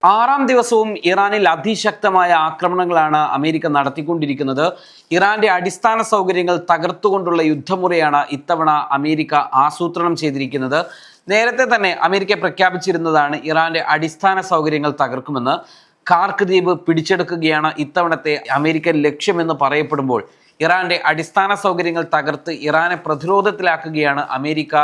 ആറാം ദിവസവും ഇറാനിൽ അതിശക്തമായ ആക്രമണങ്ങളാണ് അമേരിക്ക നടത്തിക്കൊണ്ടിരിക്കുന്നത്. ഇറാന്റെ അടിസ്ഥാന സൗകര്യങ്ങൾ തകർത്തുകൊണ്ടുള്ള യുദ്ധമുറയാണ് ഇത്തവണ അമേരിക്ക ആസൂത്രണം ചെയ്തിരിക്കുന്നത്. നേരത്തെ തന്നെ അമേരിക്ക പ്രഖ്യാപിച്ചിരുന്നതാണ് ഇറാന്റെ അടിസ്ഥാന സൗകര്യങ്ങൾ തകർക്കുമെന്ന്. കാർക്ക് ദ്വീപ് പിടിച്ചെടുക്കുകയാണ് ഇത്തവണത്തെ അമേരിക്കൻ ലക്ഷ്യമെന്ന് പറയപ്പെടുമ്പോൾ ഇറാന്റെ അടിസ്ഥാന സൗകര്യങ്ങൾ തകർത്ത് ഇറാനെ പ്രതിരോധത്തിലാക്കുകയാണ് അമേരിക്ക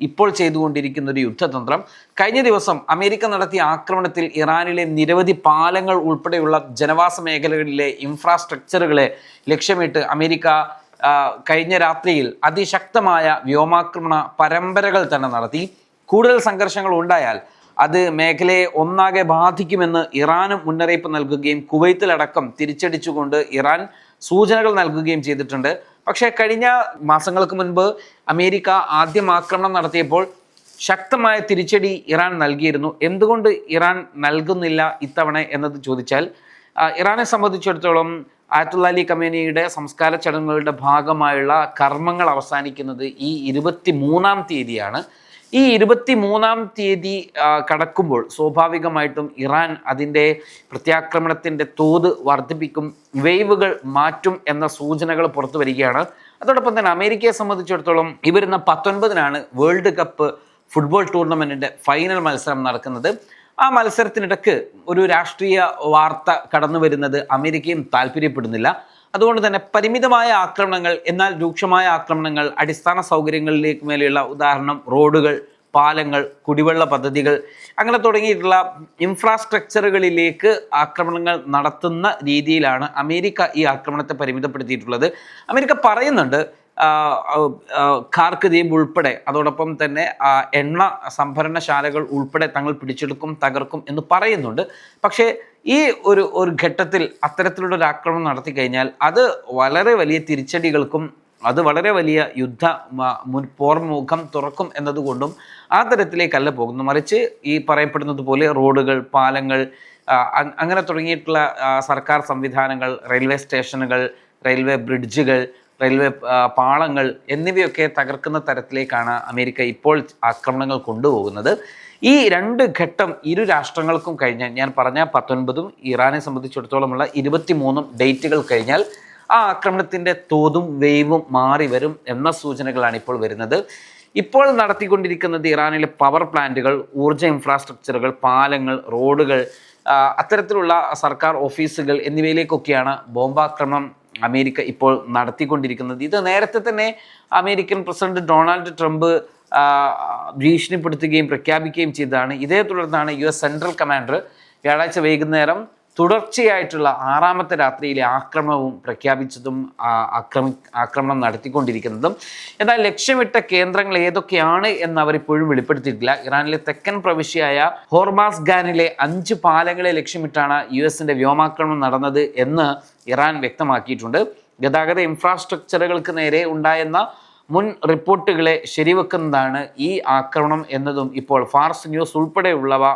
ഇപ്പോൾ ചെയ്തുകൊണ്ടിരിക്കുന്ന ഒരു യുദ്ധതന്ത്രം. കഴിഞ്ഞ ദിവസം അമേരിക്ക നടത്തിയ ആക്രമണത്തിൽ ഇറാനിലെ നിരവധി പാലങ്ങൾ ഉൾപ്പെടെയുള്ള ജനവാസ മേഖലകളിലെ ഇൻഫ്രാസ്ട്രക്ചറുകളെ ലക്ഷ്യമിട്ട് അമേരിക്ക കഴിഞ്ഞ രാത്രിയിൽ അതിശക്തമായ വ്യോമാക്രമണ പരമ്പരകൾ തന്നെ നടത്തി. കൂടുതൽ സംഘർഷങ്ങൾ ഉണ്ടായാൽ അത് മേഖലയെ ഒന്നാകെ ബാധിക്കുമെന്ന് ഇറാനും മുന്നറിയിപ്പ് നൽകുകയും കുവൈത്തിലടക്കം തിരിച്ചടിച്ചുകൊണ്ട് ഇറാൻ സൂചനകൾ നൽകുകയും ചെയ്തിട്ടുണ്ട്. പക്ഷേ കഴിഞ്ഞ മാസങ്ങൾക്ക് മുൻപ് അമേരിക്ക ആദ്യം ആക്രമണം നടത്തിയപ്പോൾ ശക്തമായ തിരിച്ചടി ഇറാൻ നൽകിയിരുന്നു. എന്തുകൊണ്ട് ഇറാൻ നൽകുന്നില്ല ഇത്തവണ എന്നത് ചോദിച്ചാൽ, ഇറാനെ സംബന്ധിച്ചിടത്തോളം ആയത്തുള്ള അലി ഖമേനിയുടെ സംസ്കാര ചടങ്ങുകളുടെ ഭാഗമായുള്ള കർമ്മങ്ങൾ അവസാനിക്കുന്നത് ഈ 23-ാം തീയതിയാണ്. ഈ 23-ാം തീയതി കടക്കുമ്പോൾ സ്വാഭാവികമായിട്ടും ഇറാൻ അതിൻ്റെ പ്രത്യാക്രമണത്തിൻ്റെ തോത് വർദ്ധിപ്പിക്കും, വേവുകൾ മാറ്റും എന്ന സൂചനകൾ പുറത്തു വരികയാണ്. അതോടൊപ്പം തന്നെ അമേരിക്കയെ സംബന്ധിച്ചിടത്തോളം ഈ വരുന്ന 19-നാണ് വേൾഡ് കപ്പ് ഫുട്ബോൾ ടൂർണമെൻറ്റിൻ്റെ ഫൈനൽ മത്സരം നടക്കുന്നത്. ആ മത്സരത്തിനിടക്ക് ഒരു രാഷ്ട്രീയ വാർത്ത കടന്നു വരുന്നത് അമേരിക്കയും താല്പര്യപ്പെടുന്നില്ല. അതുകൊണ്ട് തന്നെ പരിമിതമായ ആക്രമണങ്ങൾ, എന്നാൽ രൂക്ഷമായ ആക്രമണങ്ങൾ, അടിസ്ഥാന സൗകര്യങ്ങളിലേക്ക് മേലെയുള്ള ഉദാഹരണം റോഡുകൾ, പാലങ്ങൾ, കുടിവെള്ള പദ്ധതികൾ, അങ്ങനെ തുടങ്ങിയിട്ടുള്ള ഇൻഫ്രാസ്ട്രക്ചറുകളിലേക്ക് ആക്രമണങ്ങൾ നടത്തുന്ന രീതിയിലാണ് അമേരിക്ക ഈ ആക്രമണത്തെ പരിമിതപ്പെടുത്തിയിട്ടുള്ളത്. അമേരിക്ക പറയുന്നുണ്ട് കാർക്ക് ദ്വീപ് ഉൾപ്പെടെ, അതോടൊപ്പം തന്നെ എണ്ണ സംഭരണശാലകൾ ഉൾപ്പെടെ തങ്ങൾ പിടിച്ചെടുക്കും, തകർക്കും എന്ന് പറയുന്നുണ്ട്. പക്ഷേ ഈ ഒരു ഘട്ടത്തിൽ അത്തരത്തിലുള്ള ഒരു ആക്രമണം നടത്തി കഴിഞ്ഞാൽ അത് വളരെ വലിയ തിരിച്ചടികൾക്കും അത് വളരെ വലിയ പോർമുഖം തുറക്കും എന്നതുകൊണ്ടും ആ തരത്തിലേക്കല്ല പോകുന്നു. മറിച്ച് ഈ പറയപ്പെടുന്നത് പോലെ റോഡുകൾ, പാലങ്ങൾ, അങ്ങനെ തുടങ്ങിയിട്ടുള്ള സർക്കാർ സംവിധാനങ്ങൾ, റെയിൽവേ സ്റ്റേഷനുകൾ, റെയിൽവേ ബ്രിഡ്ജുകൾ, റെയിൽവേ പാളങ്ങൾ എന്നിവയൊക്കെ തകർക്കുന്ന തരത്തിലേക്കാണ് അമേരിക്ക ഇപ്പോൾ ആക്രമണങ്ങൾ കൊണ്ടുപോകുന്നത്. ഈ രണ്ട് ഘട്ടം ഇരു രാഷ്ട്രങ്ങൾക്കും കഴിഞ്ഞാൽ, ഞാൻ പറഞ്ഞ 19-ഉം ഇറാനെ സംബന്ധിച്ചിടത്തോളമുള്ള 23-ഉം ഡേറ്റുകൾ കഴിഞ്ഞാൽ ആ ആക്രമണത്തിൻ്റെ തോതും വേവും മാറി വരും എന്ന സൂചനകളാണ് ഇപ്പോൾ വരുന്നത്. ഇപ്പോൾ നടത്തിക്കൊണ്ടിരിക്കുന്നത് ഇറാനിലെ പവർ പ്ലാന്റുകൾ, ഊർജ്ജ ഇൻഫ്രാസ്ട്രക്ചറുകൾ, പാലങ്ങൾ, റോഡുകൾ, അത്തരത്തിലുള്ള സർക്കാർ ഓഫീസുകൾ എന്നിവയിലേക്കൊക്കെയാണ് ബോംബാക്രമണം അമേരിക്ക ഇപ്പോൾ നടത്തിക്കൊണ്ടിരിക്കുന്നത്. ഇത് നേരത്തെ തന്നെ അമേരിക്കൻ പ്രസിഡന്റ് ഡൊണാൾഡ് ട്രംപ് ഭീഷണിപ്പെടുത്തുകയും പ്രഖ്യാപിക്കുകയും ചെയ്തതാണ്. ഇതേ തുടർന്നാണ് US സെൻട്രൽ കമാൻഡർ വ്യാഴാഴ്ച വൈകുന്നേരം തുടർച്ചയായിട്ടുള്ള 6-ാമത്തെ രാത്രിയിലെ ആക്രമണവും പ്രഖ്യാപിച്ചതും ആക്രമണം നടത്തിക്കൊണ്ടിരിക്കുന്നതും. എന്നാൽ ലക്ഷ്യമിട്ട കേന്ദ്രങ്ങൾ ഏതൊക്കെയാണ് എന്ന് അവർ ഇപ്പോഴും വെളിപ്പെടുത്തിയിട്ടില്ല. ഇറാനിലെ തെക്കൻ പ്രവിശ്യയായ ഹോർമാസ്ഗാനിലെ 5 പാലങ്ങളെ ലക്ഷ്യമിട്ടാണ് US-ന്റെ വ്യോമാക്രമണം നടന്നത് എന്ന് ഇറാൻ വ്യക്തമാക്കിയിട്ടുണ്ട്. ഗതാഗത ഇൻഫ്രാസ്ട്രക്ചറുകൾക്ക് നേരെ ഉണ്ടായെന്ന മുൻ റിപ്പോർട്ടുകളെ ശരിവെക്കുന്നതാണ് ഈ ആക്രമണം എന്നതും ഇപ്പോൾ ഫാർസ് ന്യൂസ് ഉൾപ്പെടെയുള്ളവ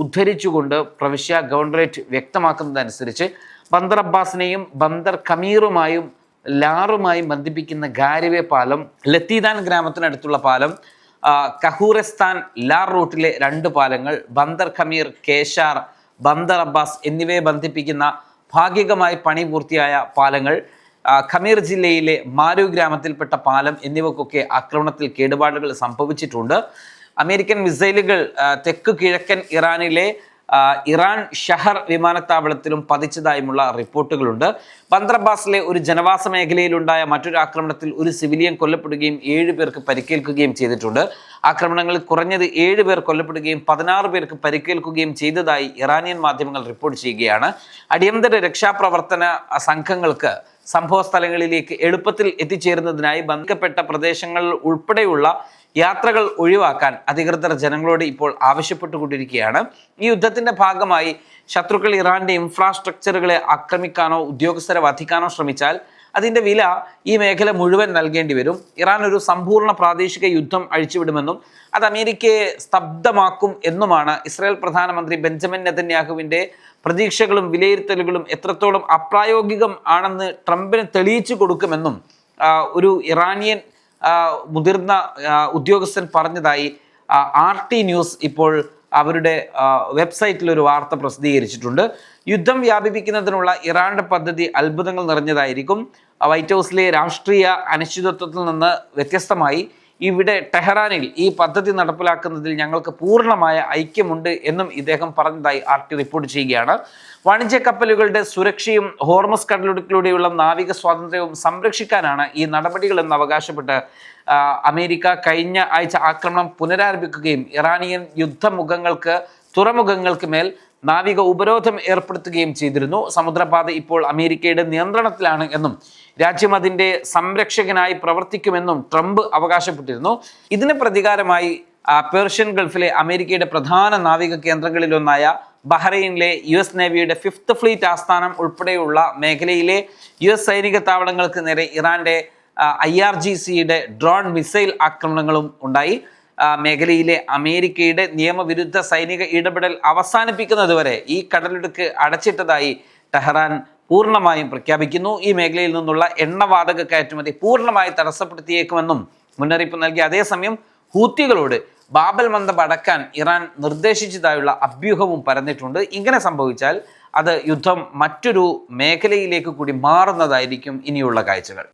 ഉദ്ധരിച്ചുകൊണ്ട് പ്രവിശ്യ ഗവർണറേറ്റ് വ്യക്തമാക്കുന്നതനുസരിച്ച് ബന്ദർ അബ്ബാസിനെയും ബന്ദർ കമീറുമായും ലാറുമായും ബന്ധിപ്പിക്കുന്ന ഗാരിവേ പാലം, ലത്തീദാൻ ഗ്രാമത്തിനടുത്തുള്ള പാലം, കഹൂറസ്ഥാൻ ലാർ റൂട്ടിലെ 2 പാലങ്ങൾ, ബന്ദർ കമീർ, കേശാർ, ബന്ദർ അബ്ബാസ് എന്നിവയെ ബന്ധിപ്പിക്കുന്ന ഭാഗികമായി പണി പൂർത്തിയായ പാലങ്ങൾ, ഖമീർ ജില്ലയിലെ മാരു ഗ്രാമത്തിൽപ്പെട്ട പാലം എന്നിവക്കൊക്കെ ആക്രമണത്തിൽ കേടുപാടുകൾ സംഭവിച്ചിട്ടുണ്ട്. അമേരിക്കൻ മിസൈലുകൾ തെക്ക് കിഴക്കൻ ഇറാനിലെ ഇറാൻ ഷഹർ വിമാനത്താവളത്തിലും പതിച്ചതായുമുള്ള റിപ്പോർട്ടുകളുണ്ട്. ബന്ദർ അബ്ബാസിലെ ഒരു ജനവാസ മേഖലയിലുണ്ടായ മറ്റൊരു ആക്രമണത്തിൽ ഒരു സിവിലിയൻ കൊല്ലപ്പെടുകയും 7 പേർക്ക് പരിക്കേൽക്കുകയും ചെയ്തിട്ടുണ്ട്. ആക്രമണങ്ങളിൽ കുറഞ്ഞത് 7 പേർ കൊല്ലപ്പെടുകയും 16 പേർക്ക് പരിക്കേൽക്കുകയും ചെയ്തതായി ഇറാനിയൻ മാധ്യമങ്ങൾ റിപ്പോർട്ട് ചെയ്യുകയാണ്. അടിയന്തര രക്ഷാപ്രവർത്തന സംഘങ്ങൾക്ക് സംഭവ സ്ഥലങ്ങളിലേക്ക് എളുപ്പത്തിൽ എത്തിച്ചേരുന്നതിനായി ബന്ധപ്പെട്ട പ്രദേശങ്ങൾ ഉൾപ്പെടെയുള്ള യാത്രകൾ ഒഴിവാക്കാൻ അധികൃതർ ജനങ്ങളോട് ഇപ്പോൾ ആവശ്യപ്പെട്ടുകൊണ്ടിരിക്കുകയാണ്. ഈ യുദ്ധത്തിൻ്റെ ഭാഗമായി ശത്രുക്കൾ ഇറാന്റെ ഇൻഫ്രാസ്ട്രക്ചറുകളെ ആക്രമിക്കാനോ ഉദ്യോഗസ്ഥരെ വധിക്കാനോ ശ്രമിച്ചാൽ അതിൻ്റെ വില ഈ മേഖല മുഴുവൻ നൽകേണ്ടി വരും. ഇറാൻ ഒരു സമ്പൂർണ്ണ പ്രാദേശിക യുദ്ധം അഴിച്ചുവിടുമെന്നും അത് അമേരിക്കയെ സ്തബ്ധമാക്കും എന്നുമാണ് ഇസ്രായേൽ പ്രധാനമന്ത്രി ബെഞ്ചമിൻ നെതന്യാഹുവിൻ്റെ പ്രതീക്ഷകളും വിലയിരുത്തലുകളും എത്രത്തോളം അപ്രായോഗികം ആണെന്ന് ട്രംപിന് തെളിയിച്ചു കൊടുക്കുമെന്നും ഒരു ഇറാനിയൻ മുതിർന്ന ഉദ്യോഗസ്ഥൻ പറഞ്ഞതായി RT ന്യൂസ് ഇപ്പോൾ അവരുടെ വെബ്സൈറ്റിൽ ഒരു വാർത്ത പ്രസിദ്ധീകരിച്ചിട്ടുണ്ട്. യുദ്ധം വ്യാപിപ്പിക്കുന്നതിനുള്ള ഇറാന്റെ പദ്ധതി അത്ഭുതങ്ങൾ നിറഞ്ഞതായിരിക്കും. വൈറ്റ് ഹൗസിലെ രാഷ്ട്രീയ അനിശ്ചിതത്വത്തിൽ നിന്ന് വ്യത്യസ്തമായി ഇവിടെ ടെഹ്റാനിൽ ഈ പദ്ധതി നടപ്പിലാക്കുന്നതിൽ ഞങ്ങൾക്ക് പൂർണ്ണമായ ഐക്യമുണ്ട് എന്നും ഇദ്ദേഹം പറഞ്ഞതായി RT റിപ്പോർട്ട് ചെയ്യുകയാണ്. വാണിജ്യ കപ്പലുകളുടെ സുരക്ഷയും ഹോർമസ് കടലിടുക്കിലൂടെയുള്ള നാവിക സ്വാതന്ത്ര്യവും സംരക്ഷിക്കാനാണ് ഈ നടപടികളെന്ന് അവകാശപ്പെട്ട് അമേരിക്ക കഴിഞ്ഞ ആഴ്ച ആക്രമണം പുനരാരംഭിക്കുകയും ഇറാനിയൻ തുറമുഖങ്ങൾക്ക് മേൽ നാവിക ഉപരോധം ഏർപ്പെടുത്തുകയും ചെയ്തിരുന്നു. സമുദ്രപാത ഇപ്പോൾ അമേരിക്കയുടെ നിയന്ത്രണത്തിലാണ് എന്നും രാജ്യം അതിൻ്റെ സംരക്ഷകനായി പ്രവർത്തിക്കുമെന്നും ട്രംപ് അവകാശപ്പെട്ടിരുന്നു. ഇതിന് പ്രതികാരമായി പേർഷ്യൻ ഗൾഫിലെ അമേരിക്കയുടെ പ്രധാന നാവിക കേന്ദ്രങ്ങളിലൊന്നായ ബഹ്റൈനിലെ US നേവിയുടെ 5th ഫ്ലീറ്റ് ആസ്ഥാനം ഉൾപ്പെടെയുള്ള മേഖലയിലെ US സൈനിക താവളങ്ങൾക്ക് നേരെ ഇറാന്റെ IRGCയുടെ ഡ്രോൺ മിസൈൽ ആക്രമണങ്ങളും ഉണ്ടായി. മേഖലയിലെ അമേരിക്കയുടെ നിയമവിരുദ്ധ സൈനിക ഇടപെടൽ അവസാനിപ്പിക്കുന്നതുവരെ ഈ കടലിടുക്ക് അടച്ചിട്ടതായി ടെഹ്റാൻ പൂർണ്ണമായും പ്രഖ്യാപിക്കുന്നു. ഈ മേഖലയിൽ നിന്നുള്ള എണ്ണവാതക കയറ്റുമതി പൂർണ്ണമായി തടസ്സപ്പെടുത്തിയേക്കുമെന്നും മുന്നറിയിപ്പ് നൽകി. അതേസമയം ഹൂത്തികളോട് ബാബൽ മന്ദബ് അടക്കാൻ ഇറാൻ നിർദ്ദേശിച്ചതായുള്ള അഭ്യൂഹവും പരന്നിട്ടുണ്ട്. ഇങ്ങനെ സംഭവിച്ചാൽ അത് യുദ്ധം മറ്റൊരു മേഖലയിലേക്ക് കൂടി മാറുന്നതായിരിക്കും ഇനിയുള്ള കാഴ്ചകൾ.